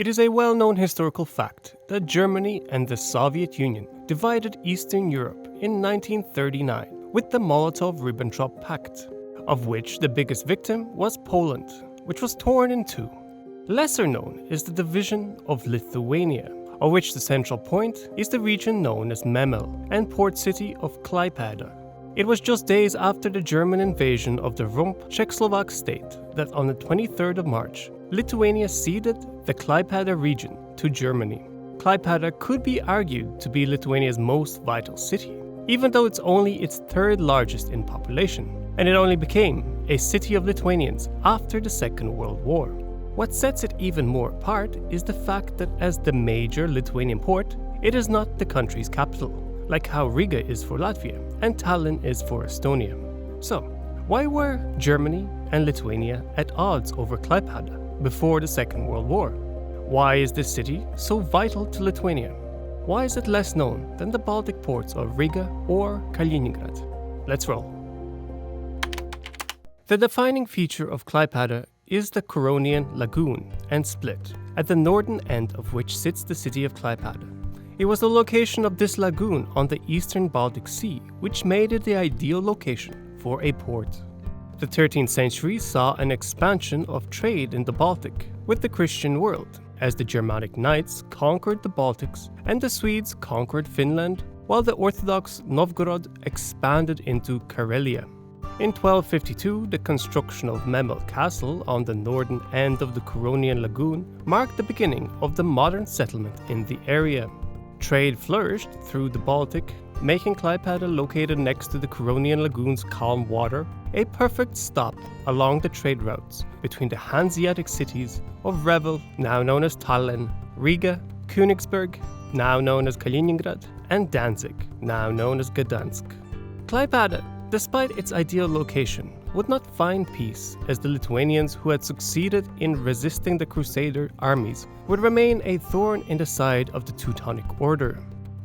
It is a well-known historical fact that Germany and the Soviet Union divided Eastern Europe in 1939 with the Molotov-Ribbentrop Pact, of which the biggest victim was Poland, which was torn in two. Lesser known is the division of Lithuania, of which the central point is the region known as Memel and port city of Klaipėda. It was just days after the German invasion of the Rump Czechoslovak state that on the 23rd of March, Lithuania ceded the Klaipėda region to Germany. Klaipėda could be argued to be Lithuania's most vital city, even though it's only its third largest in population, and it only became a city of Lithuanians after the Second World War. What sets it even more apart is the fact that as the major Lithuanian port, it is not the country's capital, like how Riga is for Latvia and Tallinn is for Estonia. So, why were Germany and Lithuania at odds over Klaipėda before the Second World War? Why is this city so vital to Lithuania? Why is it less known than the Baltic ports of Riga or Kaliningrad? Let's roll. The defining feature of Klaipėda is the Curonian Lagoon and split, at the northern end of which sits the city of Klaipėda. It was the location of this lagoon on the eastern Baltic Sea which made it the ideal location for a port. The 13th century saw an expansion of trade in the Baltic with the Christian world, as the Germanic Knights conquered the Baltics and the Swedes conquered Finland, while the Orthodox Novgorod expanded into Karelia. In 1252, the construction of Memel Castle on the northern end of the Curonian Lagoon marked the beginning of the modern settlement in the area. Trade flourished through the Baltic, making Klaipėda, located next to the Curonian Lagoon's calm water, a perfect stop along the trade routes between the Hanseatic cities of Revel, now known as Tallinn, Riga, Königsberg, now known as Kaliningrad, and Danzig, now known as Gdansk. Klaipėda, despite its ideal location, would not find peace, as the Lithuanians who had succeeded in resisting the Crusader armies would remain a thorn in the side of the Teutonic Order.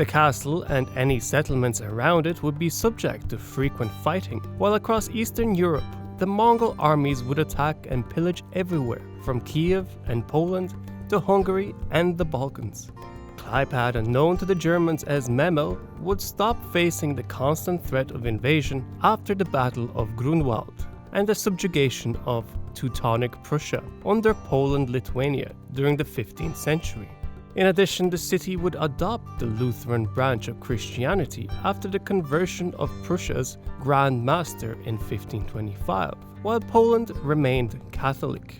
The castle and any settlements around it would be subject to frequent fighting, while across Eastern Europe, the Mongol armies would attack and pillage everywhere, from Kiev and Poland to Hungary and the Balkans. Klaipėda, known to the Germans as Memel, would stop facing the constant threat of invasion after the Battle of Grunwald and the subjugation of Teutonic Prussia under Poland-Lithuania during the 15th century. In addition, the city would adopt the Lutheran branch of Christianity after the conversion of Prussia's Grand Master in 1525, while Poland remained Catholic.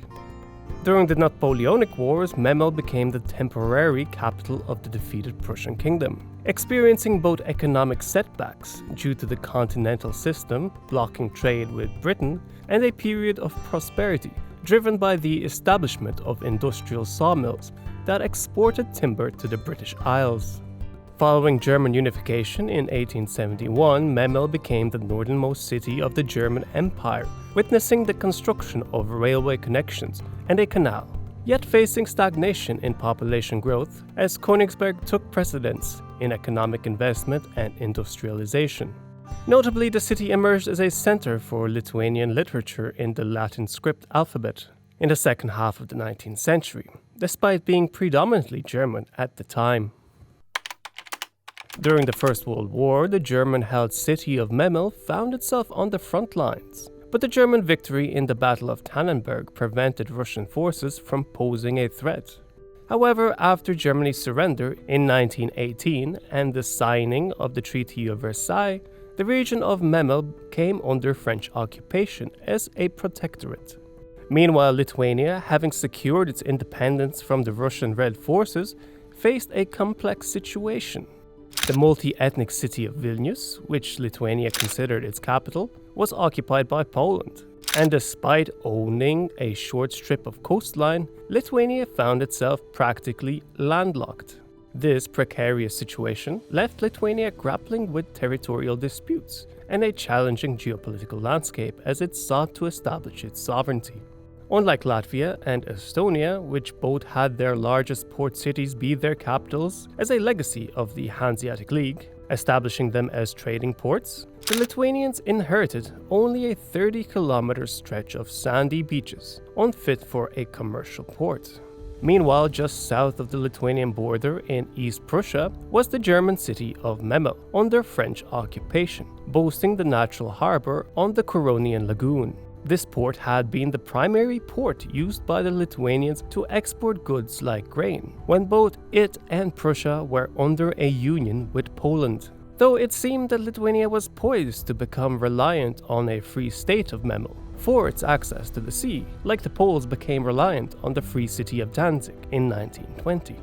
During the Napoleonic Wars, Memel became the temporary capital of the defeated Prussian kingdom, experiencing both economic setbacks due to the continental system blocking trade with Britain and a period of prosperity driven by the establishment of industrial sawmills that exported timber to the British Isles. Following German unification in 1871, Memel became the northernmost city of the German Empire, witnessing the construction of railway connections and a canal, yet facing stagnation in population growth as Königsberg took precedence in economic investment and industrialization. Notably, the city emerged as a center for Lithuanian literature in the Latin script alphabet in the second half of the 19th century, despite being predominantly German at the time. During the First World War, the German-held city of Memel found itself on the front lines, but the German victory in the Battle of Tannenberg prevented Russian forces from posing a threat. However, after Germany's surrender in 1918 and the signing of the Treaty of Versailles, the region of Memel came under French occupation as a protectorate. Meanwhile, Lithuania, having secured its independence from the Russian Red Forces, faced a complex situation. The multi-ethnic city of Vilnius, which Lithuania considered its capital, was occupied by Poland. And despite owning a short strip of coastline, Lithuania found itself practically landlocked. This precarious situation left Lithuania grappling with territorial disputes and a challenging geopolitical landscape as it sought to establish its sovereignty. Unlike Latvia and Estonia, which both had their largest port cities be their capitals as a legacy of the Hanseatic League, establishing them as trading ports, the Lithuanians inherited only a 30-kilometer stretch of sandy beaches, unfit for a commercial port. Meanwhile, just south of the Lithuanian border in East Prussia was the German city of Memel under French occupation, boasting the natural harbor on the Curonian Lagoon. This port had been the primary port used by the Lithuanians to export goods like grain, when both it and Prussia were under a union with Poland. Though it seemed that Lithuania was poised to become reliant on a free state of Memel for its access to the sea, like the Poles became reliant on the free city of Danzig in 1920.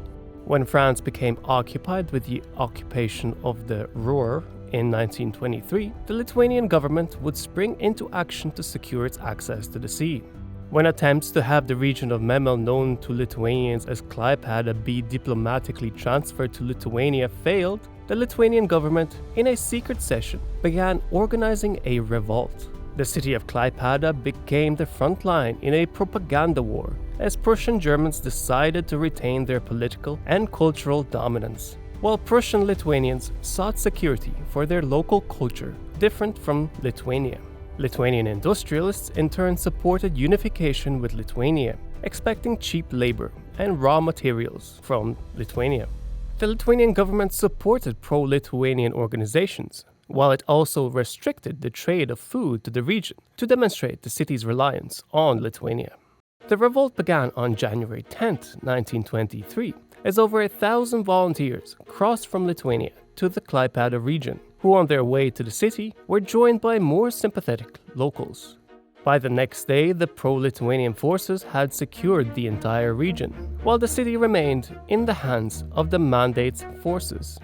When France became occupied with the occupation of the Ruhr in 1923, the Lithuanian government would spring into action to secure its access to the sea. When attempts to have the region of Memel known to Lithuanians as Klaipėda be diplomatically transferred to Lithuania failed, the Lithuanian government, in a secret session, began organizing a revolt. The city of Klaipėda became the front line in a propaganda war, as Prussian Germans decided to retain their political and cultural dominance, while Prussian Lithuanians sought security for their local culture, different from Lithuania. Lithuanian industrialists in turn supported unification with Lithuania, expecting cheap labor and raw materials from Lithuania. The Lithuanian government supported pro-Lithuanian organizations, while it also restricted the trade of food to the region to demonstrate the city's reliance on Lithuania. The revolt began on January 10, 1923, as over 1,000 volunteers crossed from Lithuania to the Klaipėda region, who on their way to the city were joined by more sympathetic locals. By the next day, the pro-Lithuanian forces had secured the entire region, while the city remained in the hands of the Mandate's forces.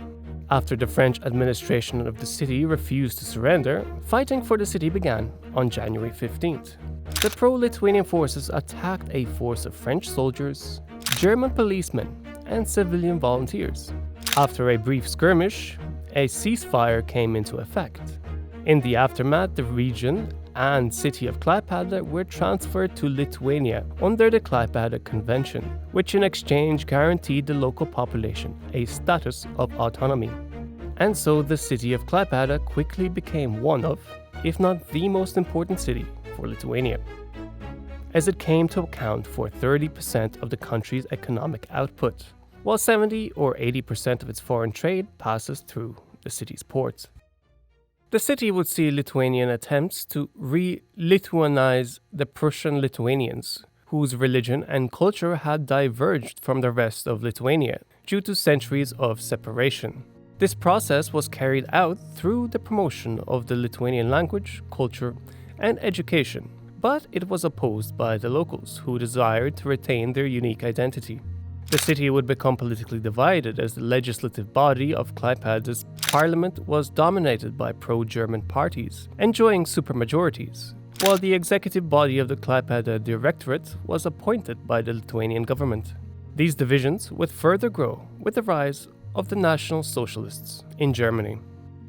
After the French administration of the city refused to surrender, fighting for the city began on January 15th. The pro-Lithuanian forces attacked a force of French soldiers, German policemen, and civilian volunteers. After a brief skirmish, a ceasefire came into effect. In the aftermath, the region and city of Klaipėda were transferred to Lithuania under the Klaipėda Convention, which in exchange guaranteed the local population a status of autonomy. And so the city of Klaipėda quickly became one of, if not the most important city for Lithuania, as it came to account for 30% of the country's economic output, while 70 or 80% of its foreign trade passes through the city's ports. The city would see Lithuanian attempts to re-Lithuanize the Prussian Lithuanians, whose religion and culture had diverged from the rest of Lithuania due to centuries of separation. This process was carried out through the promotion of the Lithuanian language, culture, and education, but it was opposed by the locals, who desired to retain their unique identity. The city would become politically divided as the legislative body of Klaipėda's parliament was dominated by pro-German parties, enjoying supermajorities, while the executive body of the Klaipėda Directorate was appointed by the Lithuanian government. These divisions would further grow with the rise of the National Socialists in Germany.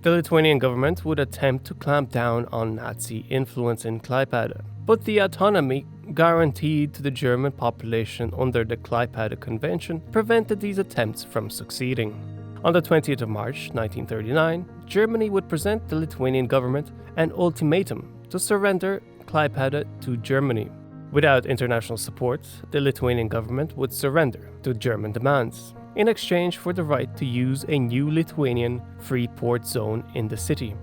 The Lithuanian government would attempt to clamp down on Nazi influence in Klaipėda, but the autonomy guaranteed to the German population under the Klaipėda Convention prevented these attempts from succeeding. On the 20th of March 1939, Germany would present the Lithuanian government an ultimatum to surrender Klaipėda to Germany. Without international support, the Lithuanian government would surrender to German demands, in exchange for the right to use a new Lithuanian free port zone in the city.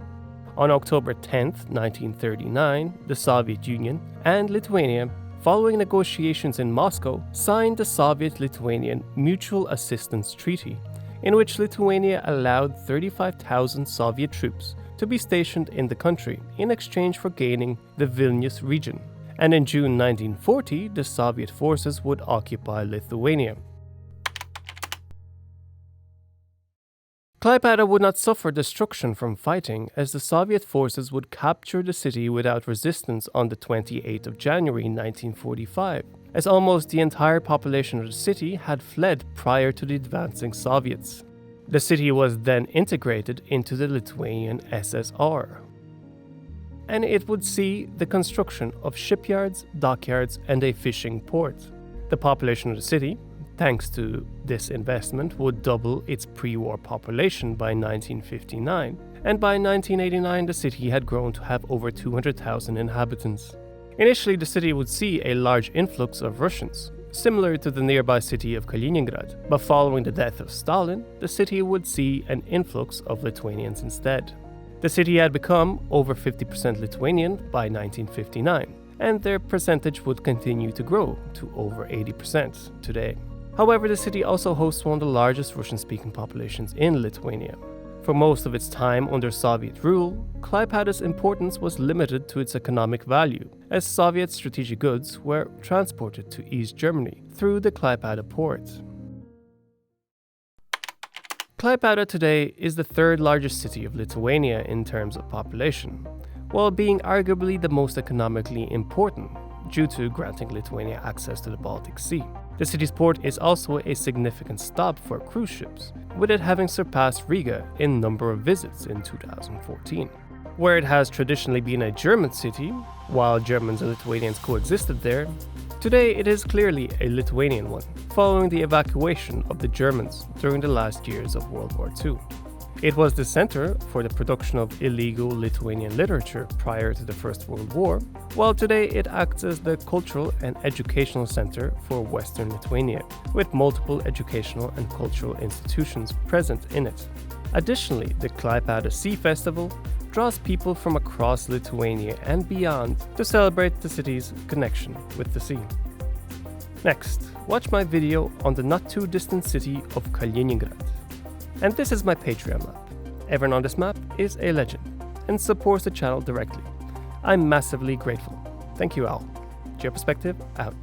On October 10, 1939, the Soviet Union and Lithuania, following negotiations in Moscow, signed the Soviet-Lithuanian Mutual Assistance Treaty, in which Lithuania allowed 35,000 Soviet troops to be stationed in the country in exchange for gaining the Vilnius region. And in June 1940, the Soviet forces would occupy Lithuania. Klaipėda would not suffer destruction from fighting, as the Soviet forces would capture the city without resistance on the 28th of January 1945, as almost the entire population of the city had fled prior to the advancing Soviets. The city was then integrated into the Lithuanian SSR, and it would see the construction of shipyards, dockyards, and a fishing port. The population of the city, thanks to this investment, would double its pre-war population by 1959, and by 1989 the city had grown to have over 200,000 inhabitants. Initially, the city would see a large influx of Russians, similar to the nearby city of Kaliningrad, but following the death of Stalin, the city would see an influx of Lithuanians instead. The city had become over 50% Lithuanian by 1959, and their percentage would continue to grow to over 80% today. However, the city also hosts one of the largest Russian-speaking populations in Lithuania. For most of its time under Soviet rule, Klaipėda's importance was limited to its economic value, as Soviet strategic goods were transported to East Germany through the Klaipėda port. Klaipėda today is the third largest city of Lithuania in terms of population, while being arguably the most economically important due to granting Lithuania access to the Baltic Sea. The city's port is also a significant stop for cruise ships, with it having surpassed Riga in number of visits in 2014. Where it has traditionally been a German city, while Germans and Lithuanians coexisted there, today it is clearly a Lithuanian one, following the evacuation of the Germans during the last years of World War II. It was the center for the production of illegal Lithuanian literature prior to the First World War, while today it acts as the cultural and educational center for Western Lithuania, with multiple educational and cultural institutions present in it. Additionally, the Klaipėda Sea Festival draws people from across Lithuania and beyond to celebrate the city's connection with the sea. Next, watch my video on the not-too-distant city of Kaliningrad. And this is my Patreon map. Everyone on this map is a legend and supports the channel directly. I'm massively grateful. Thank you all. Geoperspective out.